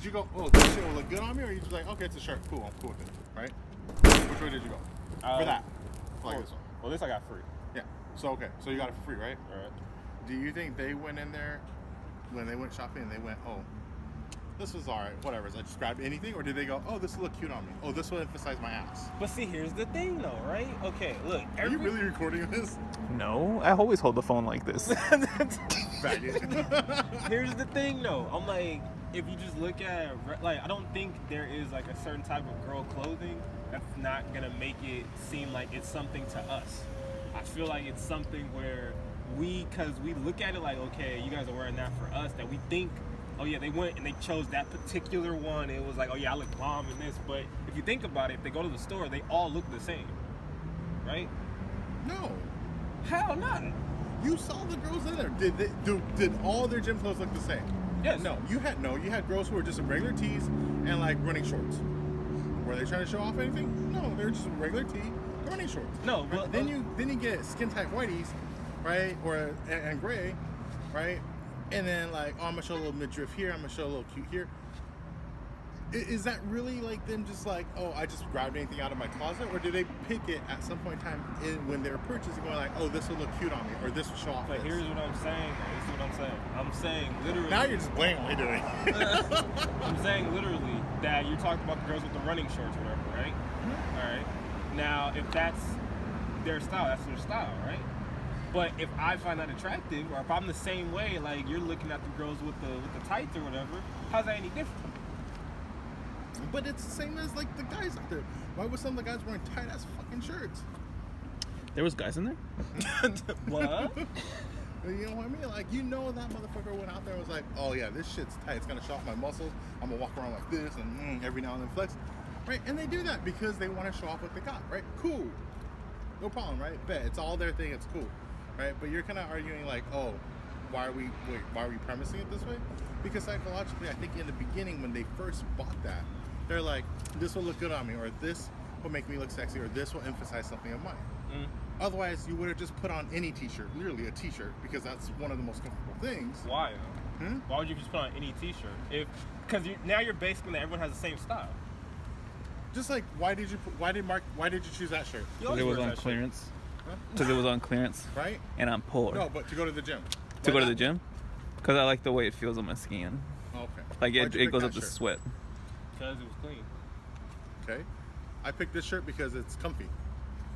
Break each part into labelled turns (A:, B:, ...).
A: Did you go, oh, this shit will look good on me, or you just like, okay, it's a shirt, cool, I'm cool with it, right? Which way did you go for that? Like this one.
B: Well, this I got free.
A: Yeah. So okay, so you got it for free, right?
B: All right.
A: Do you think they went in there when they went shopping and they went, oh, this was alright, whatever. I just grabbed anything, or did they go, oh, this will look cute on me? Oh, this will emphasize my ass.
B: But see, here's the thing, though, right? Okay, look.
A: Are you really recording this?
C: No, I always hold the phone like this.
A: Faggot.
B: Here's the thing, though. I'm like, if you just look at, like, I don't think there is like a certain type of girl clothing that's not gonna make it seem like it's something to us. I feel like it's something where because we look at it like, okay, you guys are wearing that for us, that we think, oh yeah, they went and they chose that particular one. It was like, oh yeah, I look bomb in this. But if you think about it, if they go to the store, they all look the same, right?
A: No.
B: Hell not.
A: You saw the girls in there. Did all their gym clothes look the same?
B: Yes.
A: No. You had girls who were just in regular tees and like running shorts. Were they trying to show off anything? No, they were just in regular tee, running shorts.
B: No, but
A: then you get skin tight whiteys, right? Or and gray, right? And then like, oh, I'm gonna show a little midriff here. I'm gonna show a little cute here. Is that really like them just like, oh, I just grabbed anything out of my closet, or do they pick it at some point in time when they're purchasing, going like, oh, this will look cute on me, or this will show off?
B: But
A: this.
B: here's what I'm saying. This is what I'm saying. I'm saying literally.
A: Now you're just blatantly doing.
B: I'm saying literally that you're talking about the girls with the running shorts, whatever, right? Mm-hmm. All right. Now, if that's their style, that's their style, right? But if I find that attractive, or if I'm the same way, like you're looking at the girls with the tights or whatever, how's that any different?
A: But it's the same as like the guys out there. Why was some of the guys wearing tight ass fucking shirts?
C: There was guys in there?
B: What?
A: You know what I mean? Like, you know that motherfucker went out there and was like, oh yeah, this shit's tight. It's gonna show off my muscles. I'm gonna walk around like this and every now and then flex. Right? And they do that because they want to show off what they got, right? Cool. No problem, right? Bet. It's all their thing, it's cool. Right? But you're kinda arguing like, oh, why are we premising it this way? Because psychologically, I think in the beginning when they first bought that, they're like, this will look good on me, or this will make me look sexy, or this will emphasize something of mine. Otherwise, you would have just put on any t-shirt, literally a t-shirt, because that's one of the most comfortable things.
B: Why? Why would you just put on any t-shirt? Because now you're basically that everyone has the same style.
A: Just like, why did you choose that shirt?
C: Because it was on clearance. Because it was on clearance.
A: Right?
C: And I'm poor.
A: No, but to go to the gym.
C: To go to the gym? Because I like the way it feels on my skin.
A: Okay.
C: Like it goes up the sweat.
B: Because it was clean.
A: Okay. I picked this shirt because it's comfy.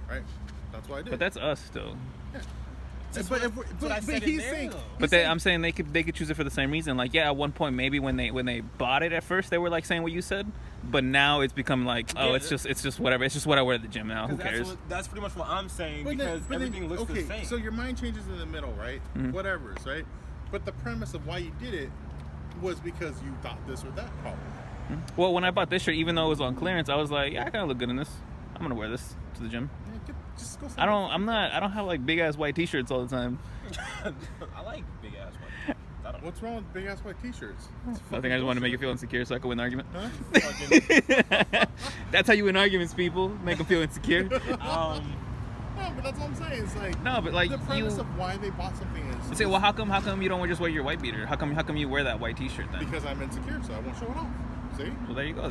A: Right? That's why I did.
C: But that's us still.
A: Yeah. But he's saying.
C: But I'm saying they could choose it for the same reason. Like, yeah, at one point maybe when they bought it at first they were like saying what you said, but now it's become like, oh, it's just whatever. It's just what I wear at the gym now. Who cares?
B: That's pretty much what I'm saying, because everything looks the same.
A: So your mind changes in the middle, right?
C: Mm-hmm.
A: Whatever's, right? But the premise of why you did it was because you thought this or that probably.
C: Mm-hmm. Well, when I bought this shirt, even though it was on clearance, I was like, yeah, I kind of look good in this. I'm gonna wear this to the gym.
A: Just go
C: I don't have like big ass white t-shirts all the time.
B: I like big ass white.
A: What's wrong with big ass white t-shirts?
C: I think I just wanted to make you feel insecure so I could win the argument.
A: Huh?
C: That's how you win arguments, people. Make them feel insecure.
A: No, but that's what I'm saying. It's like,
C: no, but like
A: the premise of why they bought something is.
C: Say, well, how come you don't just wear your white beater? How come you wear that white t-shirt then?
A: Because I'm insecure, so I won't show it off. See?
C: Well, there you go.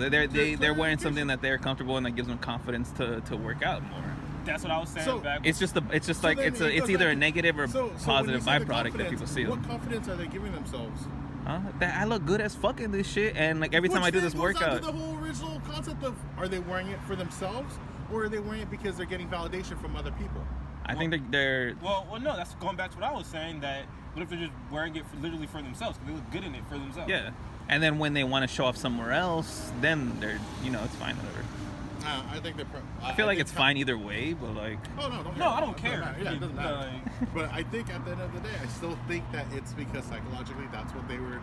C: They're wearing something that they're comfortable and that gives them confidence to work out more.
B: That's what I was saying back.
C: It's either a negative or positive byproduct that people see.
A: What confidence are they giving themselves?
C: Huh? That I look good as fuck in this shit, and like every time I do this workout.
A: To the whole original concept of, are they wearing it for themselves, or are they wearing it because they're getting validation from other people?
C: I think they're.
B: Well, no. That's going back to what I was saying. That what if they're just wearing it literally for themselves? Because they look good in it for themselves.
C: Yeah, and then when they want to show off somewhere else, then they're it's fine, whatever.
A: I think they're.
C: I feel like it's fine either way, but like.
A: Oh no!
B: No, I don't care.
A: Yeah, it doesn't matter. But I think at the end of the day, I still think that it's because psychologically that's what they were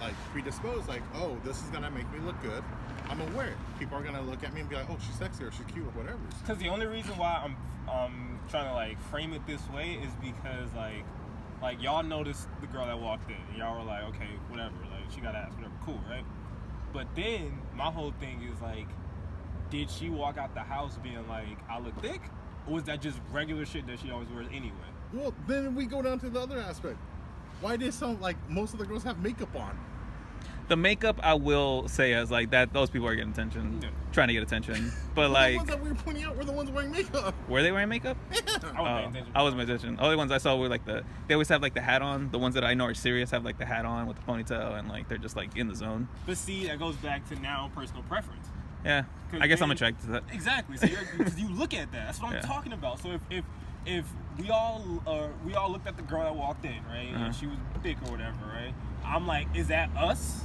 A: like predisposed. Like, oh, this is gonna make me look good. I'm gonna wear it. People are gonna look at me and be like, oh, she's sexy or she's cute or whatever.
B: Because the only reason why I'm trying to like frame it this way is because like y'all noticed the girl that walked in. And y'all were like, okay, whatever. Like she got ass, whatever, cool, right? But then my whole thing is like, did she walk out the house being like, I look thick? Or was that just regular shit that she always wears anyway?
A: Well, then we go down to the other aspect. Why did most of the girls have makeup on?
C: The makeup, I will say, as like that, those people are getting attention, trying to get attention. But like,
A: the ones that we were pointing out were the ones wearing makeup.
C: Were they wearing makeup? I wasn't paying attention. All the ones I saw were like they always have like the hat on. The ones that I know are serious have like the hat on with the ponytail, and like they're just like in the zone.
B: But see, that goes back to now personal preference.
C: Yeah, I guess I'm attracted to that.
B: Exactly. So because you look at that, that's what I'm talking about. So if we all looked at the girl that walked in, right, and she was thick or whatever, right, I'm like, is that us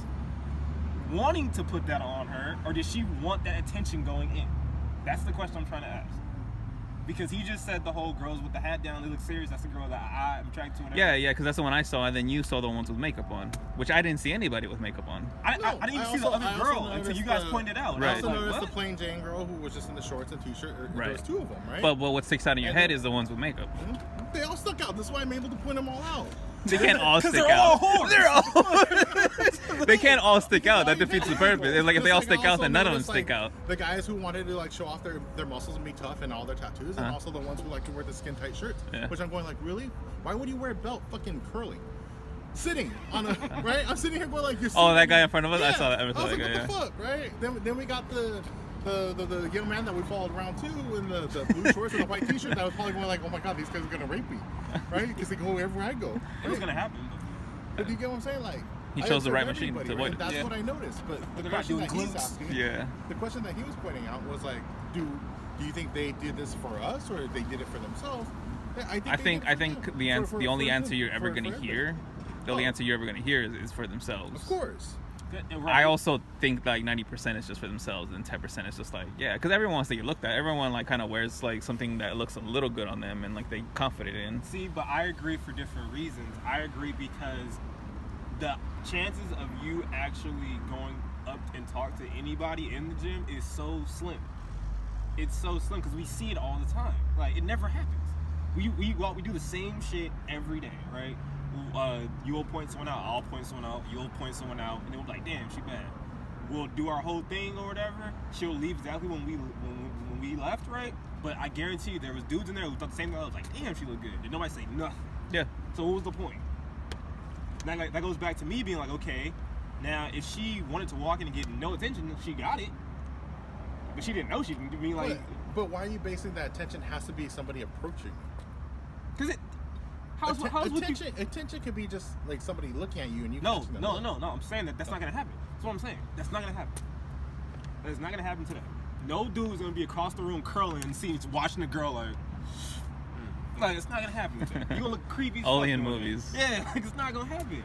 B: wanting to put that on her, or did she want that attention going in? That's the question I'm trying to ask. Because he just said the whole girls with the hat down, they look serious. That's the girl that I'm attracted to. Whatever.
C: Yeah, because that's the one I saw, and then you saw the ones with makeup on, which I didn't see anybody with makeup on.
B: I didn't even see the other girl until you guys pointed out.
A: I also noticed the plain Jane girl who was just in the shorts and t-shirt. There was two of them, right?
C: But what sticks out in your head is the ones with makeup.
A: They all stuck out. That's why I'm able to point them all out.
C: They can't all stick
B: they're
C: out.
B: All whores.
C: They're all. They can't all stick out. That defeats the purpose. It's like if they all stick out, then none of them stick out.
A: The guys who wanted to like show off their muscles and be tough and all their tattoos, and also the ones who like to wear the skin tight shirts. Which I'm going like, really? Why would you wear a belt fucking curly? Sitting on a right? I'm sitting here going like, you're.
C: Oh, that guy in front of us.
A: Yeah.
C: I saw that.
A: I was like, what the fuck, right? Then we got the young man that we followed around too in the blue shorts and the white t-shirt. That was probably going like, oh my god, these guys are gonna rape me, right? Because they go wherever I go.
B: It was gonna happen.
A: But do you get what I'm saying? Like,
C: he chose the right machine to avoid it.
A: That's what I noticed. But the question that he's asking, the question that he was pointing out was like, do you think they did this for us or they did it for themselves? I think
C: the only answer you're ever gonna hear, the only answer you're ever gonna hear is for themselves.
A: Of course.
C: I also think like 90% is just for themselves, and 10% is just like, because everyone wants to get looked at. Everyone like kind of wears like something that looks a little good on them and like they confident in.
B: See, but I agree for different reasons. I agree because the chances of you actually going up and talk to anybody in the gym is so slim. It's so slim because we see it all the time. Like, it never happens. We do the same shit every day, right? You'll point someone out, I'll point someone out, you'll point someone out, and then we'll be like, damn, she bad. We'll do our whole thing or whatever. She'll leave exactly when we left, right? But I guarantee you there was dudes in there who thought the same thing. I was like, damn, she looked good. Did nobody say nothing?
C: Yeah.
B: So what was the point? Now, that goes back to me being like, okay, now if she wanted to walk in and get no attention, she got it. But she didn't know she didn't mean like.
A: But why are you basing that attention has to be somebody approaching?
B: Because
A: attention could be just like somebody looking at you and you.
B: No. I'm saying that's not gonna happen. That's what I'm saying. That's not gonna happen. That's not gonna happen today. No dude's gonna be across the room curling and seeing watching a girl like it's not gonna happen today. You're gonna look creepy.
C: Only in movies.
B: Yeah, it's not gonna happen.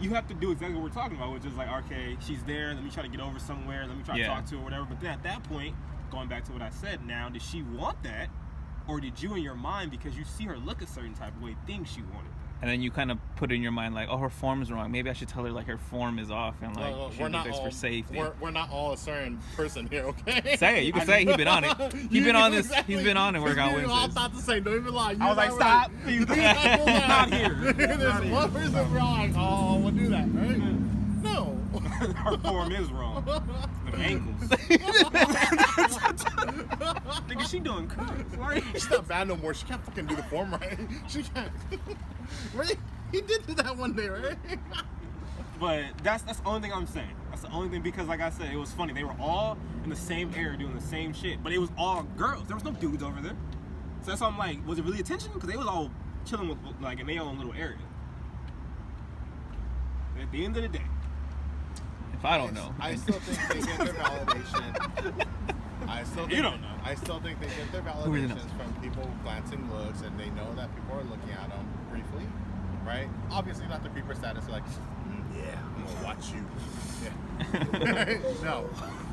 B: You have to do exactly what we're talking about, which is like, okay, she's there. Let me try to get over somewhere. Let me try to talk to her, or whatever. But then at that point, going back to what I said, now did she want that? Or did you, in your mind, because you see her look a certain type of way, think she wanted that?
C: And then you kind of put in your mind like, oh, her form's wrong. Maybe I should tell her like her form is off and like she did this for safety.
A: We're not all a certain person here, okay?
C: Say it. You can say it. He's been on it. He's been on this. Exactly. He's been on it. We're on Wednesdays.
A: All thought to say. Don't even lie.
B: I was like, stop. Not here.
A: There's one person wrong. Oh, we'll do that, right? No.
B: Her form is wrong. The ankles. Nigga, she doing curves, right?
A: She's not bad no more. She can't fucking do the form right. She can't. Right? He did do that one day, right?
B: But that's the only thing I'm saying. That's the only thing because, like I said, it was funny. They were all in the same area doing the same shit, but it was all girls. There was no dudes over there. So that's why I'm like, was it really attention? Because they was all chilling with like in their own little area. At the end of the day.
C: I don't know.
A: I still think they get their validation.
B: You don't know.
A: I still think they get their validations from people glancing looks, and they know that people are looking at them briefly, right? Obviously, not the creeper status, like, yeah, I'm gonna watch you. Yeah. No,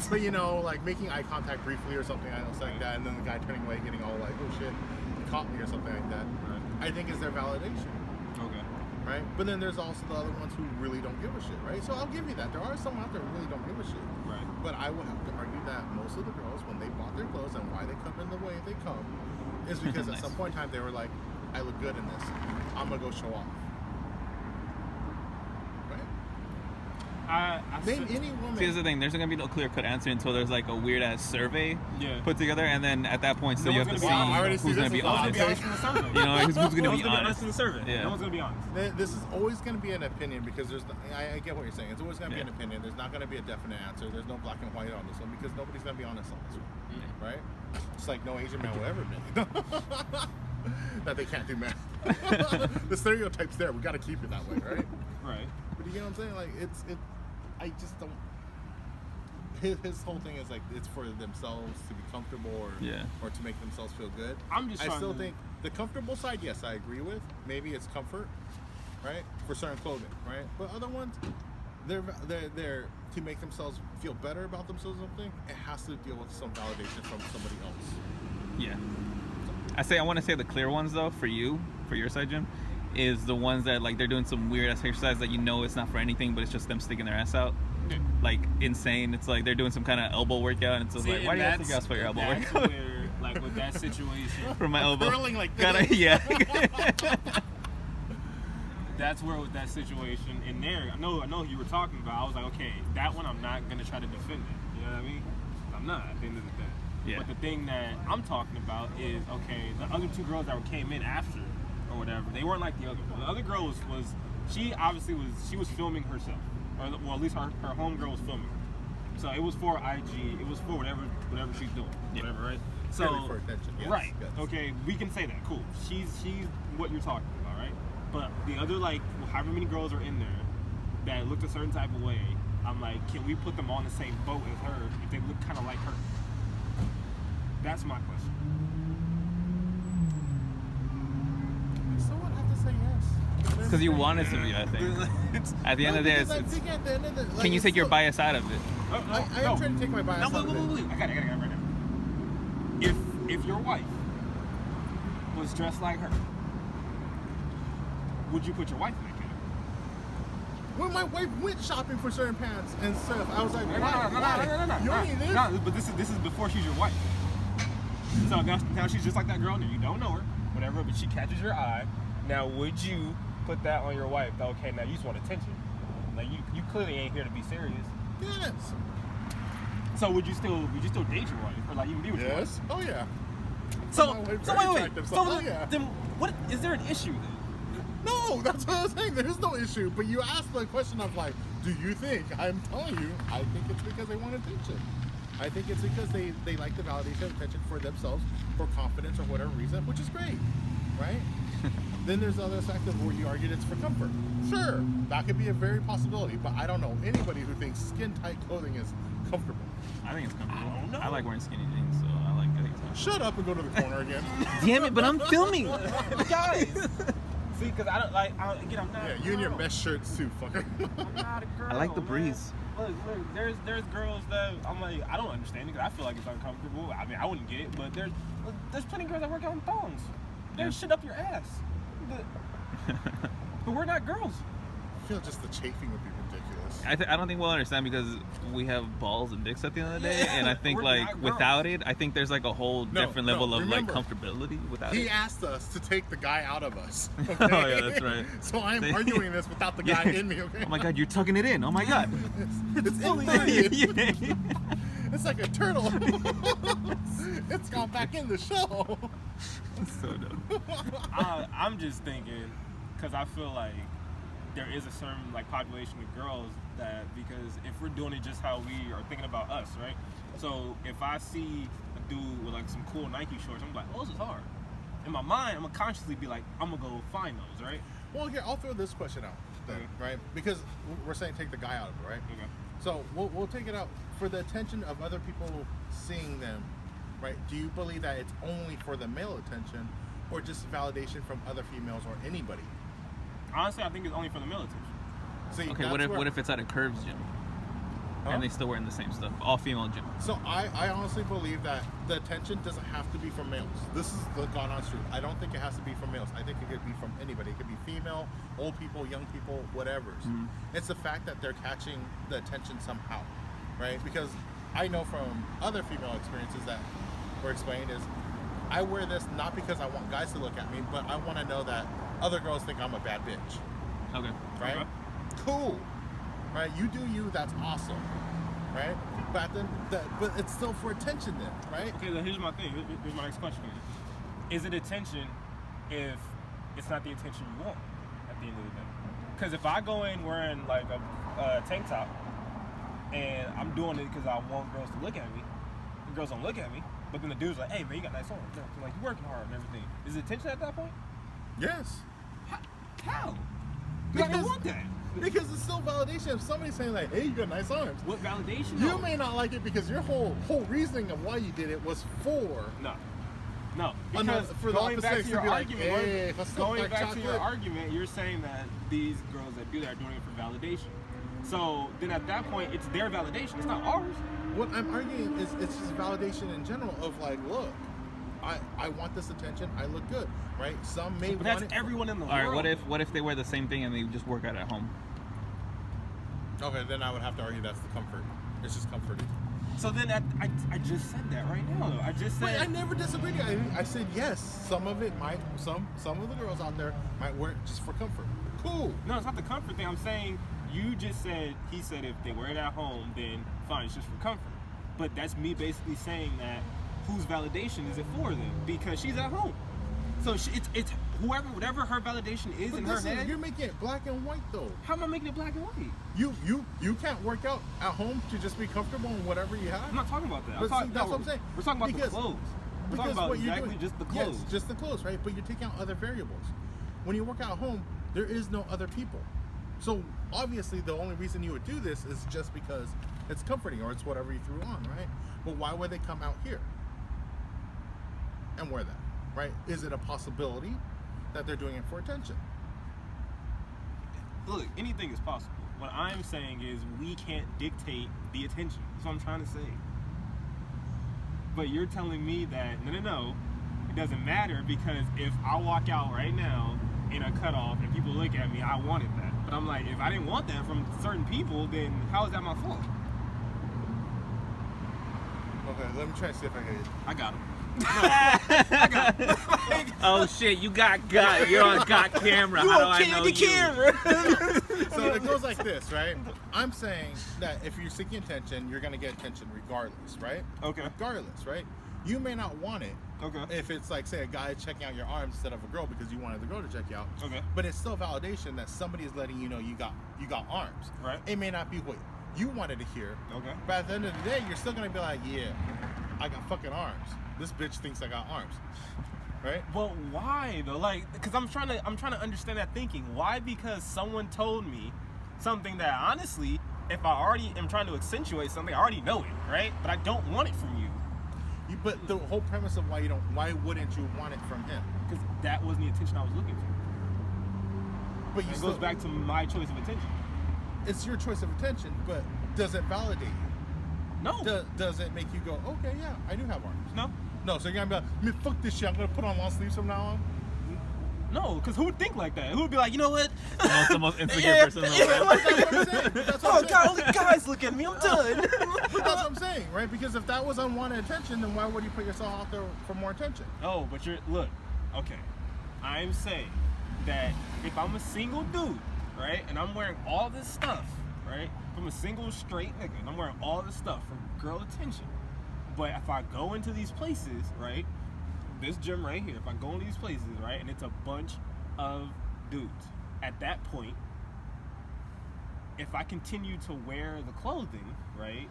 A: but you know, like making eye contact briefly or something else like that, and then the guy turning away, getting all like, oh shit, he caught me or something like that. Right. I think is their validation.
B: Okay.
A: Right? But then there's also the other ones who really don't give a shit, right? So I'll give you that. There are some out there who really don't give a shit.
B: Right.
A: But I will have to argue that most of the girls, when they bought their clothes and why they come in the way they come, is because at some point in time they were like, I look good in this. I'm going to go show off. Right? Name any woman.
C: See, here's the thing. There's not gonna be no clear-cut answer until there's like a weird-ass survey
B: Yeah.
C: put together, and then at that point, still
B: No
C: you have
B: one's
C: to see
B: gonna be
A: honest.
C: who's gonna be
A: No one's
C: honest.
B: honest in the survey.
C: You know, who's gonna
B: No
C: be
B: one's gonna
C: honest.
B: in the survey.
C: Yeah.
B: No one's gonna be honest.
A: This is always going to be an opinion because I get what you're saying. It's always going to be
C: Yeah.
A: an opinion. There's not going to be a definite answer. There's no black and white on this one because nobody's going to be honest on this one, right? It's like no Asian man will ever be. That they can't do math. The stereotype's there. We got to keep it that way, right?
B: Right.
A: But you get what I'm saying? Like I just don't. His whole thing is like it's for themselves to be comfortable or to make themselves feel good.
B: I
A: still think the comfortable side, yes, I agree with. Maybe it's comfort, right, for certain clothing, right? But other ones, they're to make themselves feel better about themselves. Or something, it has to deal with some validation from somebody else.
C: Yeah. I want to say the clear ones though for your side, Jim, is the ones that like they're doing some weird ass exercise that you know it's not for anything, but it's just them sticking their ass out. Like insane. It's like they're doing some kind of elbow workout, and it's just like, why do you have to gas for your elbow workout?
B: Where, like with that situation,
C: For my elbow.
A: Curling like this.
C: Yeah.
B: that's where with that situation in there, I know who you were talking about. I was like, okay, that one I'm not gonna try to defend it. You know what I mean? I'm not at the end of the day.
C: Yeah.
B: But the thing that I'm talking about is, okay, the other two girls that came in after or whatever, they weren't like the other girl. The other girl was she obviously was filming herself. Or, well, at least her homegirl was filming her. So it was for IG. It was for whatever she's doing.
C: Yeah.
B: Whatever, right? So
A: Purely for attention, yes,
B: right.
A: yes.
B: Okay, we can say that. Cool. She's what you're talking about, right? But the other like however many girls are in there that looked a certain type of way, I'm like, can we put them on the same boat as her if they look kind of like her? That's my question.
A: So I have to say yes.
C: Because you want it to be, I think. At the end of the day, it's can you take your bias out of it?
A: I am trying to take my bias out of it.
B: Wait. I got it right now. If your wife was dressed like her, would you put your wife in that category?
A: When my wife went shopping for certain pants and stuff, I was like, why? You only this?
B: No, but this is before she's your wife. So now she's just like that girl, and you don't know her, whatever, but she catches your eye. Now, would you put that on your wife? Okay, now you just want attention. Like you clearly ain't here to be serious.
A: Yes.
B: So would you still date your wife, or like even be with your wife?
A: Yes. Oh yeah.
B: So
A: My wife's
B: wait.
A: very attractive, so oh, yeah.
B: Then what is there an issue then?
A: No, that's what I was saying. There is no issue. But you asked the question of like, do you think? I'm telling you, I think it's because they want attention. I think it's because they like the validation and attention for themselves, for confidence or whatever reason, which is great, right? Then there's the other aspect of where you argued it's for comfort. Sure, that could be a very possibility, but I don't know anybody who thinks skin-tight clothing is comfortable.
C: I think it's comfortable.
B: I don't know.
C: I like wearing skinny jeans, so I think it's comfortable.
A: Shut up and go to the corner again.
C: Damn it, but I'm filming.
B: Guys, see, because I don't like. Again, I'm not.
A: Yeah, you and your mesh shirts too, fucker.
B: I'm not a girl.
C: I like the
B: man.
C: breeze.
B: Look, there's girls that I'm like, I don't understand it because I feel like it's uncomfortable. I mean, I wouldn't get it, but there's plenty of girls that work out in thongs. There's shit up your ass. But we're not girls.
A: I feel just the chafing would be ridiculous.
C: I don't think we'll understand because we have balls and dicks at the end of the day, and I think
B: We're
C: like
B: not
C: without it, I think there's like a whole different level of
A: remember,
C: like comfortability without
A: He
C: it.
A: asked us to take the guy out of us. Okay?
C: Oh yeah, that's right.
A: So I'm arguing this without the guy in me, okay?
C: Oh my god, you're tucking it in. Oh my god.
A: It's
B: fully
A: in. It's like a turtle. It's gone back in the show.
C: So dumb.
B: I'm just thinking, because I feel like there is a certain like population of girls that, because if we're doing it just how we are thinking about us, right? So if I see a dude with like some cool Nike shorts, I'm like, oh, this is hard. In my mind, I'm gonna consciously be like, I'm gonna go find those, right?
A: Well, here, I'll throw this question out then, right? Because we're saying take the guy out of it, right?
B: Okay.
A: So we'll take it out for the attention of other people seeing them, right? Do you believe that it's only for the male attention or just validation from other females or anybody?
B: Honestly, I think it's only for the male attention.
A: See,
C: Okay,
A: that's
C: what if it's at a Curves gym
A: Huh?
C: and they still wearing the same stuff, all female gym?
A: So I honestly believe that the attention doesn't have to be from males. This is the God-honest truth. I don't think it has to be from males. I think it could be from anybody. It could be female, old people, young people, whatever.
C: Mhm.
A: It's the fact that they're catching the attention somehow, right? Because I know from other female experiences that were explained is I wear this not because I want guys to look at me, but I want to know that other girls think I'm a bad bitch,
C: Okay.
A: right?
B: Okay.
A: Cool. right? You do you, that's awesome, right? But then, but it's still for attention then, right?
B: Okay, then here's my thing. Here's my next question. Is it attention if it's not the attention you want at the end of the day? Because if I go in wearing like a tank top and I'm doing it because I want girls to look at me, the girls don't look at me, but then the dude's like, hey man, you got nice arms. Like, you're working hard and everything. Is it attention at that point?
A: Yes.
B: How?
A: Because
B: I don't want that.
A: Because it's still validation of somebody saying like, hey, you got nice arms.
B: What validation?
A: You may not like it because your whole reasoning of why you did it was for
B: No, because
A: for the
B: going back
A: opposite
B: to your
A: to be like,
B: argument,
A: hey, let's
B: going
A: like
B: back
A: chocolate.
B: to your argument, you're saying that these girls that do that are doing it for validation. So then at that point, it's their validation. It's not ours.
A: What I'm arguing is it's just validation in general of like, look, I want this attention. I look good, right? Some may
B: But
A: want
B: that's
A: it.
B: everyone in the
C: All
B: world.
C: right, what if they wear the same thing and they just work out at home?
A: Okay, then I would have to argue that's the comfort. It's just comforting.
B: So then I just said that right now. I just said.
A: Wait, I never disagreed. I said yes. Some of it might. Some of the girls out there might wear it just for comfort. Cool.
B: No, it's not the comfort thing. I'm saying you just said. He said if they wear it at home, then fine, it's just for comfort. But that's me basically saying that whose validation is it for then? Because she's at home. So it's whoever, whatever her validation is in her head.
A: You're making it black and white though.
B: How am I making it black and white?
A: You can't work out at home to just be comfortable in whatever you have.
B: I'm not talking about that.
A: But see, that's what I'm saying.
B: We're talking about
A: Because-
B: the clothes. We're
A: Because
B: talking about
A: what you're
B: exactly
A: doing,
B: just the clothes.
A: Yes, just the clothes, right? But you're taking out other variables. When you work out at home, there is no other people. So obviously, the only reason you would do this is just because it's comforting or it's whatever you threw on, right? But why would they come out here and wear that, right? Is it a possibility that they're doing it for attention?
B: Look, anything is possible. What I'm saying is we can't dictate the attention. That's what I'm trying to say. But you're telling me that no, it doesn't matter because if I walk out right now in a cutoff and people look at me, I wanted that. But I'm like, if I didn't want that from certain people, then how is that my fault?
A: Okay, let me try to see if I can.
B: I got him. I got him.
C: Oh shit, you got. You're on got camera.
B: You
C: How do
B: on
C: I know
B: candy
C: you?
B: camera.
A: So it goes like this, right? I'm saying that if you're seeking attention, you're gonna get attention regardless, right?
B: Okay.
A: Regardless, right? You may not want it
B: Okay.
A: if it's like, say, a guy checking out your arms instead of a girl because you wanted the girl to check you out.
B: Okay.
A: But it's still validation that somebody is letting you know you got arms.
B: Right.
A: It may not be what you wanted to hear.
B: Okay.
A: But at the end of the day, you're still gonna be like, yeah, I got fucking arms. This bitch thinks I got arms. Right?
B: But why though? Like, because I'm trying to understand that thinking. Why? Because someone told me something that honestly, if I already am trying to accentuate something, I already know it, right? But I don't want it from you.
A: But the whole premise of why wouldn't you want it from him?
B: Because that wasn't the attention I was looking for.
A: But you
B: It
A: still,
B: goes back to my choice of attention.
A: it's your choice of attention, but does it validate you?
B: No.
A: Does it make you go, okay, yeah, I do have arms?
B: No.
A: No, so you're gonna be like, man, fuck this shit, I'm gonna put on long sleeves from now on?
B: No, because who would think like that? Who would be like, you know what?
C: The most insecure person in the world.
A: That's what I'm saying. That's what
B: Oh
A: I'm
B: God,
A: saying.
B: only guys look at me. I'm done.
A: But that's what I'm saying, right? Because if that was unwanted attention, then why would you put yourself out there for more attention?
B: Oh, but look, okay. I'm saying that if I'm a single dude, right, and I'm wearing all this stuff, right, if I'm a single straight nigga and I'm wearing all this stuff for girl attention, but if I go into these places, right, this gym right here, if I go into these places, right, and it's a bunch of dudes, at that point, if I continue to wear the clothing, right,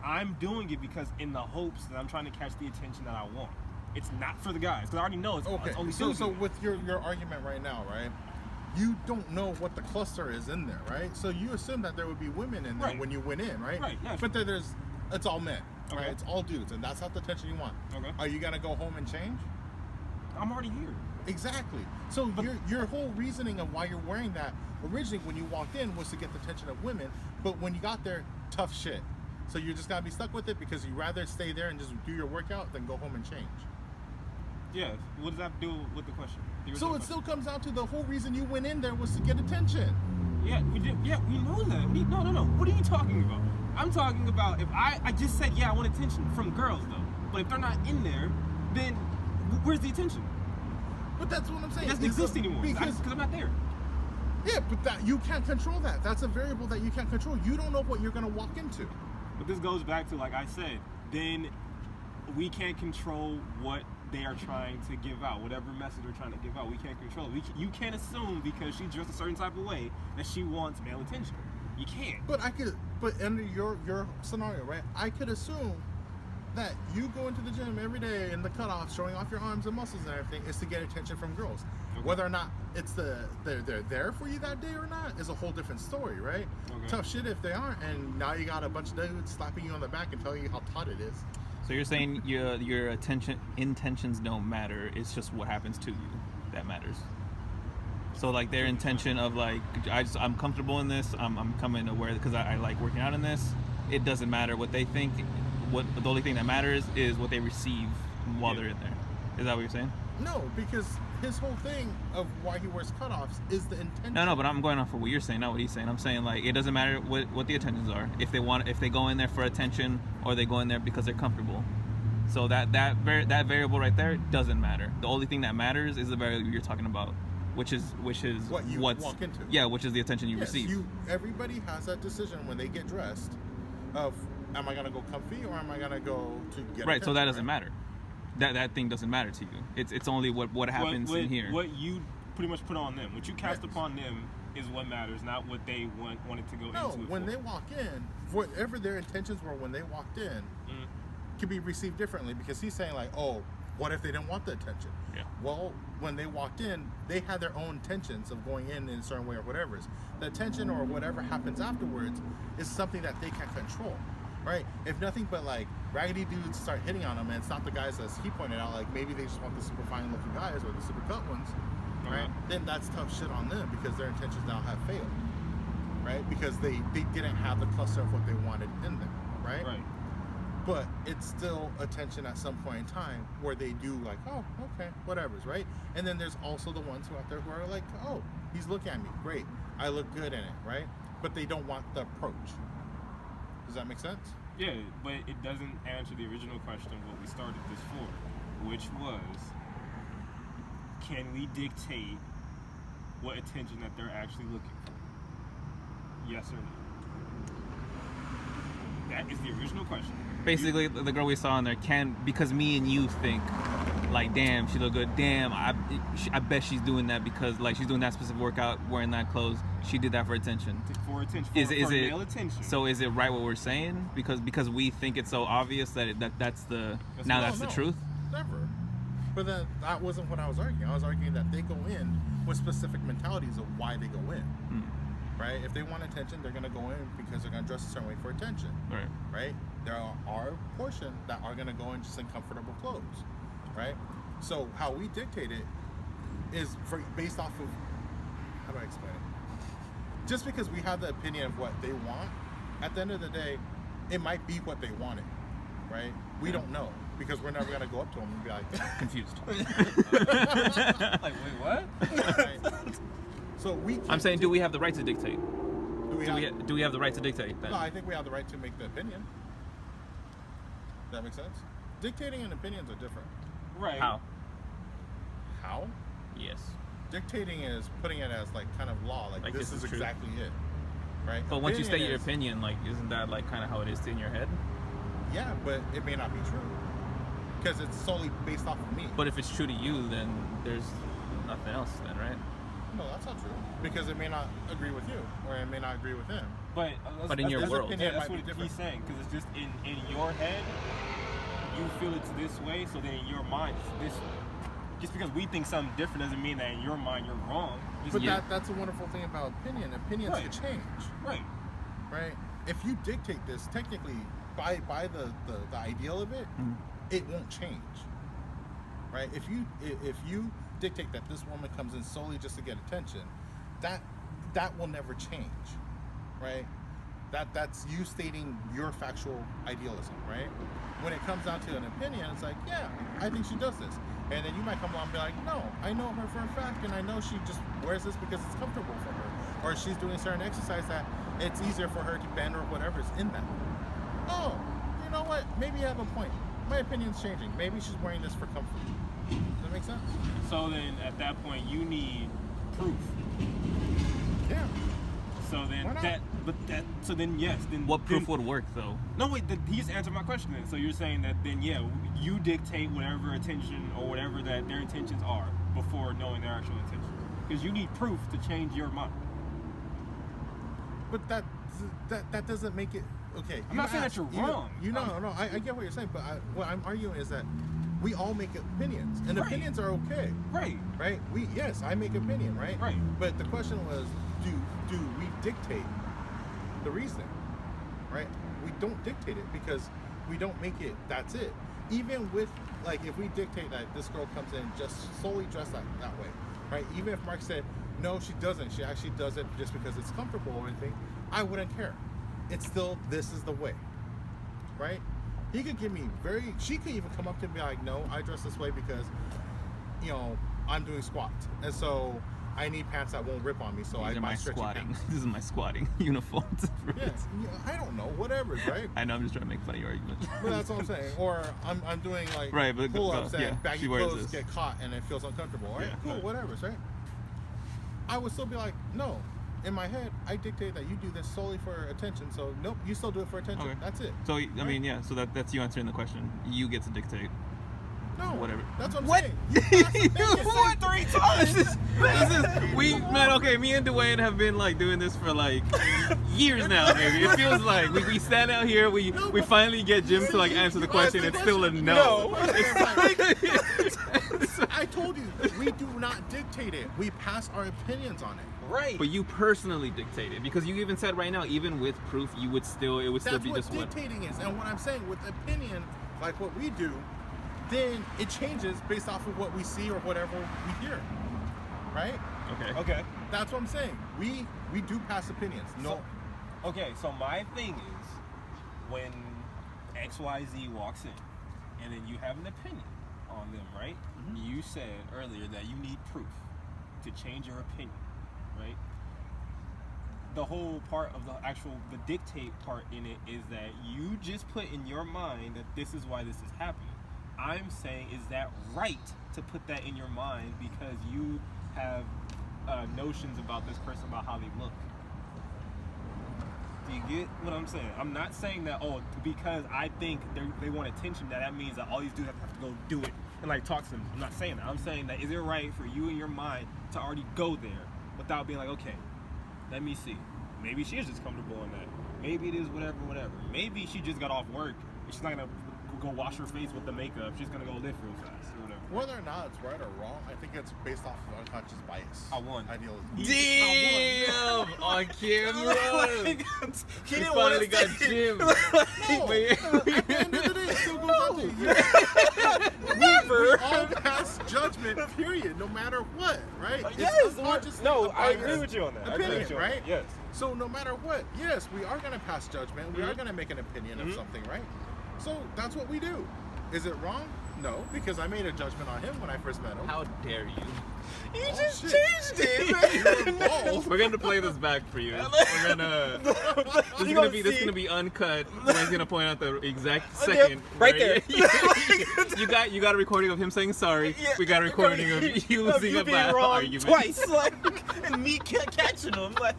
B: I'm doing it because in the hopes that I'm trying to catch the attention that I want. It's not for the guys, because I already know it's only
A: so
B: dudes.
A: so with your argument right now, right? You don't know what the cluster is in there, right? So you assume that there would be women in there
B: Right.
A: when you went in, right?
B: Right, yeah,
A: But it's all men, right?
B: Okay.
A: It's all dudes, and that's not the attention you want.
B: Okay.
A: Are you gonna go home and change?
B: I'm already here.
A: Exactly. So your whole reasoning of why you're wearing that originally when you walked in was to get the attention of women, but when you got there, tough shit. So you're just gonna be stuck with it because you rather stay there and just do your workout than go home and change.
B: Yeah. What does that have to do with the question?
A: So it still comes down to the whole reason you went in there was to get attention.
B: Yeah, we did. Yeah, we know that. No. What are you talking about? I'm talking about if I just said I want attention from girls though, but if they're not in there, then where's the attention?
A: But that's what I'm saying.
B: It doesn't exist anymore because I'm not there.
A: Yeah, but that you can't control that. That's a variable that you can't control. You don't know what you're gonna walk into.
B: But this goes back to, like I said, then we can't control what they are trying to give out, whatever message they're trying to give out. We can't control it. You can't assume because she dressed a certain type of way that she wants male attention. You can't.
A: But under your scenario, right? I could assume that you go into the gym every day in the cutoffs, showing off your arms and muscles and everything, is to get attention from girls.
B: Okay.
A: Whether or not it's they're there for you that day or not is a whole different story, right?
B: Okay.
A: Tough shit if they aren't, and now you got a bunch of dudes slapping you on the back and telling you how taut it is.
C: So you're saying your intentions don't matter. It's just what happens to you that matters. So like their intention of like I'm comfortable in this. I'm coming to wear because I like working out in this. It doesn't matter what they think. The only thing that matters is what they receive while they're in there. Is that what you're saying?
A: No, because his whole thing of why he wears cutoffs is the intention.
C: No, but I'm going off of what you're saying, not what he's saying. I'm saying like it doesn't matter what the intentions are. If they go in there for attention or they go in there because they're comfortable. So that variable right there doesn't matter. The only thing that matters is the variable you're talking about, which is
A: what you walk into.
C: Yeah, which is the attention you receive.
A: Everybody has that decision when they get dressed of am I gonna go comfy or am I gonna go to get
C: right? So that
A: attention,
C: doesn't matter. That thing doesn't matter to you. It's only what happens in here.
B: What you pretty much put on them, what you cast upon them, is what matters, not what they wanted to go into.
A: No, when they walk in, whatever their intentions were when they walked in, can be received differently because he's saying like, oh, what if they didn't want the attention?
C: Yeah.
A: Well, when they walked in, they had their own intentions of going in a certain way or whatever. The attention or whatever happens afterwards is something that they can't control. Right? If nothing but like raggedy dudes start hitting on them, and it's not the guys as he pointed out, like maybe they just want the super fine looking guys or the super cut ones, right? Then that's tough shit on them because their intentions now have failed, right? Because they didn't have the cluster of what they wanted in them, right?
B: Right.
A: But it's still attention at some point in time where they do like, oh, okay, whatever's, right? And then there's also the ones who out there who are like, oh, he's looking at me, great, I look good in it, right? But they don't want the approach. Does that make sense?
B: Yeah, but it doesn't answer the original question of what we started this for, which was, can we dictate what attention that they're actually looking for? Yes or no? That is the original question.
C: Basically, the girl we saw in there because me and you think, like, damn, she look good. Damn, I bet she's doing that because, like, she's doing that specific workout, wearing that clothes. She did that for attention.
B: For attention.
C: Is it
B: male attention.
C: So is it right what we're saying? Because we think it's so obvious that that's the truth?
A: Never. But then that wasn't what I was arguing. I was arguing that they go in with specific mentalities of why they go in. Right? If they want attention, they're going to go in because they're going to dress a certain way for attention.
C: Right.
A: Right? There are a portion that are going to go in just in comfortable clothes. Right? So how we dictate it is based off of, how do I explain it? Just because we have the opinion of what they want, at the end of the day, it might be what they wanted. Right? We don't know because we're never going to go up to them and be like,
C: Confused.
B: Like, wait, what?
A: Right? So
C: I'm saying, do we have the right to dictate?
A: Do
C: we have the right to dictate that?
A: No, I think we have the right to make the opinion. Does that make sense? Dictating and opinions are different.
B: Right.
C: How?
A: How?
C: Yes.
A: Dictating is putting it as like kind of law, like this is
C: true.
A: exactly it, right?
C: But once you state your
A: is-
C: opinion, like, isn't that like kind of how it is in your head?
A: Yeah, but it may not be true because it's solely based off of me.
C: But if it's true to you, then there's nothing else, then, right?
A: No, that's not true because it may not agree with you or it may not agree with him.
B: But
C: in your
A: his
C: world.
A: opinion
B: that's
A: might
B: what
A: be different.
B: he's saying, because it's just in your head, you feel it's this way, so then in your mind, it's this. Just because we think something different doesn't mean that in your mind you're wrong.
A: But that's a wonderful thing about opinion. Opinions
B: Right.
A: can change.
B: Right.
A: Right? If you dictate this, technically, by the ideal of it, it won't change. Right? If you dictate that this woman comes in solely just to get attention, that will never change. Right? That's you stating your factual idealism, right? When it comes down to an opinion, it's like, yeah, I think she does this. And then you might come along and be like, no, I know her for a fact, and I know she just wears this because it's comfortable for her. Or she's doing a certain exercise that it's easier for her to bend or whatever's in that. Oh, you know what? Maybe you have a point. My opinion's changing. Maybe she's wearing this for comfort. Does that make sense?
B: So then at that point, you need proof.
A: Yeah.
B: So then
A: Why not?
B: so then yes. Then
C: What proof would work though?
B: No, wait. He just answered my question then. So you're saying that then, yeah, you dictate whatever attention or whatever that their intentions are before knowing their actual intentions. Because you need proof to change your mind.
A: But that doesn't make it okay.
B: I'm not saying that you're wrong.
A: No. I get what you're saying, but what I'm arguing is that we all make opinions, and
B: Right.
A: opinions are okay.
B: Right.
A: Right? Yes, I make opinion, right?
B: Right.
A: But the question was, do we dictate the reasoning? Right? We don't dictate it because we don't make it. That's it. Even with like, if we dictate that this girl comes in just solely dressed that way, right? Even if Mark said no, she doesn't. She actually does it just because it's comfortable or anything. I wouldn't care. It's still, this is the way, right? He could give me she could even come up to me and be like, no, I dress this way because, I'm doing squats. And so I need pants that won't rip on me. So
C: These
A: I
C: are
A: buy
C: my
A: stretchy
C: squatting.
A: pants.
C: This is my squatting uniform.
A: Yeah, I don't know, whatever, right?
C: I know, I'm just trying to make funny arguments.
A: But that's what I'm saying. Or I'm doing like
C: Right, but
A: pull-ups and
C: yeah,
A: baggy
C: she wears
A: clothes
C: this.
A: get caught and it feels uncomfortable. All right,
C: Yeah,
A: cool,
C: right.
A: whatever, right? I would still be like, no. In my head, I dictate that you do this solely for attention. So nope, you still do it for attention.
C: Okay.
A: That's it.
C: So I mean, yeah. So that's you answering the question. You get to dictate.
A: No,
C: Whatever.
A: That's what I'm
C: What?
A: saying.
C: What? 3 times. This is man. Okay, me and Dwayne have been like doing this for like years now. Maybe it feels like we stand out here. We finally get Jim to like answer the question. It's still a no.
A: I told you, we do not dictate it. We pass our opinions on it.
B: Right.
C: But you personally dictate it because you even said right now, even with proof, it would still
A: That's
C: be
A: what
C: just what.
A: dictating is. And what I'm saying with opinion, like what we do, then it changes based off of what we see or whatever we hear. Right?
B: Okay.
A: That's what I'm saying. We do pass opinions. No.
B: Okay, so my thing is when XYZ walks in and then you have an opinion on them, right?
A: Mm-hmm.
B: You said earlier that you need proof to change your opinion, right? The whole part of the dictate part in it is that you just put in your mind that this is why this is happening. I'm saying, is that right to put that in your mind because you have notions about this person, about how they look? Do you get what I'm saying? I'm not saying that, because I think they want attention, that means that all these dudes have to go do it and like talk to them. I'm not saying that. I'm saying that is it right for you in your mind to already go there without being like, okay, let me see. Maybe she is just comfortable in that. Maybe it is whatever. Maybe she just got off work and she's not gonna go wash her face with the makeup. She's gonna go lift real fast or whatever.
A: Whether or not it's right or wrong, I think it's based off of unconscious bias.
B: I won.
A: Idealism.
C: Damn! On camera.
B: He
C: We
B: didn't want
C: finally
B: to
C: got
B: say
C: Jim.
A: No. At the end of the day, it still goes out to you. We all pass judgment, period, no matter what, right?
B: Yes,
A: It's unconscious
B: no, I
A: bias
B: agree with you on that. I agree
A: opinion,
B: with you on
A: right?
B: that. Yes.
A: So no matter what, yes, we are going to pass judgment. We are going to make an opinion of something, right? So that's what we do. Is it wrong? No, because I made a judgment on him when I first met him.
C: How dare you?
B: You
A: Oh,
B: just
A: shit.
B: changed it.
A: You're involved.
C: We're gonna play this back for you. We're gonna. This is gonna be uncut. Dwayne's gonna point out the exact second.
B: right
C: where
B: there.
C: you got a recording of him saying sorry.
B: Yeah,
C: We got a recording of you losing a
B: being
C: bad
B: wrong
C: argument.
B: twice, like, and me catching him, like,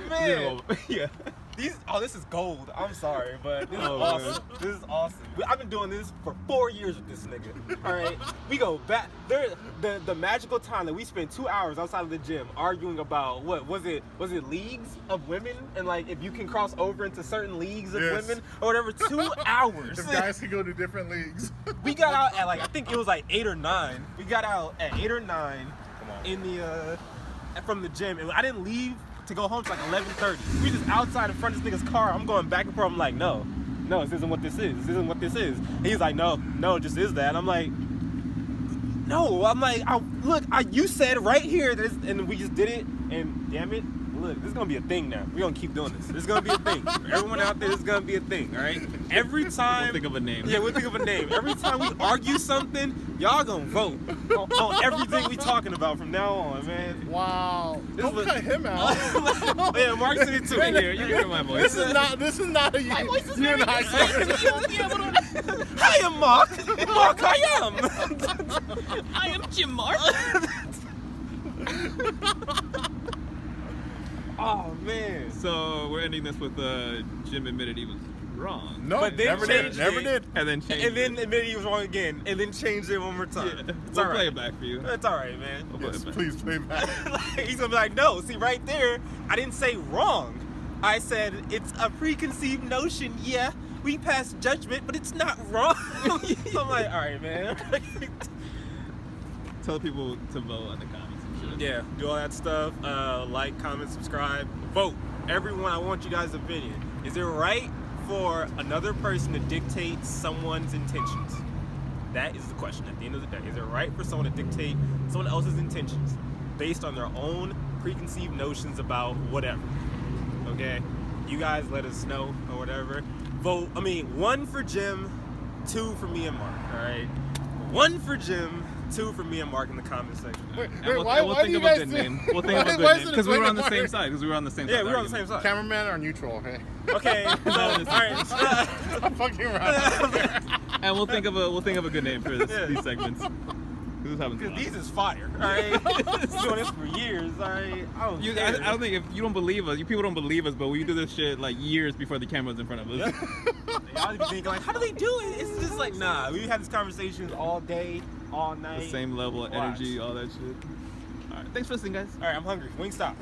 B: man.
C: Yeah.
B: This is gold. I'm sorry, but this is
C: Oh,
B: awesome.
C: man.
B: This is awesome. I've been doing this for 4 years with this nigga. All right, we go back. The magical time that we spent 2 hours outside of the gym arguing about what was it leagues of women and like if you can cross over into certain leagues of
A: Yes.
B: women or whatever. 2 hours.
A: If guys can go to different leagues.
B: We got out at I think it was 8 or 9. We got out at 8 or 9
A: Come on.
B: in the from the gym, and I didn't leave to go home till 11:30. We just outside in front of this nigga's car. I'm going back and forth. I'm like, no, this isn't what this is. This isn't what this is. And he's like, no, it just is that. And I'm like, no. I'm like, you said right here this, and we just did it. And damn it, look, this is gonna be a thing now. We're gonna keep doing this. This is gonna be a thing. For everyone out there, this is gonna be a thing. All right. Every time.
C: We'll think of a name.
B: Yeah, we'll think of a name. Every time we argue something, y'all gonna vote on everything we talking about from now on, man.
A: Wow.
B: This
A: Don't
B: was-
A: cut him out.
B: Yeah, Mark's in it too.
C: Right here, you hear my voice.
A: This is not a you.
B: My voice is
A: You're
B: very
A: not
B: Hi, I'm Mark. Mark, I am.
C: I am Jim Mark.
B: Oh man.
C: So we're ending this with Jim admitted he was wrong.
A: No,
B: But then
A: never did.
B: changed
A: Never
B: it.
A: did.
C: And then changed
B: And then
C: it.
B: admitted he was wrong again, and then changed it one more time.
C: Yeah.
B: It's
C: We'll
B: all
C: play
B: right.
C: it back for you.
B: It's all right, man.
C: We'll play
A: Yes,
C: it back.
A: please play back.
B: He's gonna be like, no, see right there, I didn't say wrong. I said it's a preconceived notion. Yeah, we pass judgment, but it's not wrong. I'm like, all right, man.
C: Tell people to vote on the comments and shit.
B: Yeah, do all that stuff. Like, comment, subscribe, vote. Everyone, I want you guys' opinion. Is it right for another person to dictate someone's intentions? That is the question at the end of the day. Is it right for someone to dictate someone else's intentions based on their own preconceived notions about whatever? Okay? You guys let us know or whatever. Vote, 1 for Jim, 2 for me and Mark, alright? 1 for Jim, 2 for me and Mark in the comment section.
A: Wait,
C: And
A: wait,
C: we'll
A: why
C: think
A: do you
C: of a
A: guys
C: good
A: do-
C: name. We'll think of a
A: why
C: good
A: is
C: name
A: it
C: because we were on the
A: explained
C: same side. Because we were on the same side.
B: Yeah,
C: of
B: we
C: the
B: were on the same
C: argument.
B: side.
A: Cameraman are neutral, okay?
B: Okay, so, alright.
A: I'm fucking around.
C: And we'll think of a good name for
B: Yeah.
C: these segments. This happens a
B: Because
C: lot.
B: these is fire, alright? Doing this for years, alright? I don't
C: I
B: care.
C: don't think if you don't believe us, you people don't believe us, but we do this shit like years before the camera's in front of us.
B: Y'all be thinking like, how do they do it? It's just like, nah. We had these conversations all day, all night.
C: The same level of
B: Watch.
C: energy, all that shit. All right, thanks for listening, guys.
B: All right, I'm hungry. Wingstop.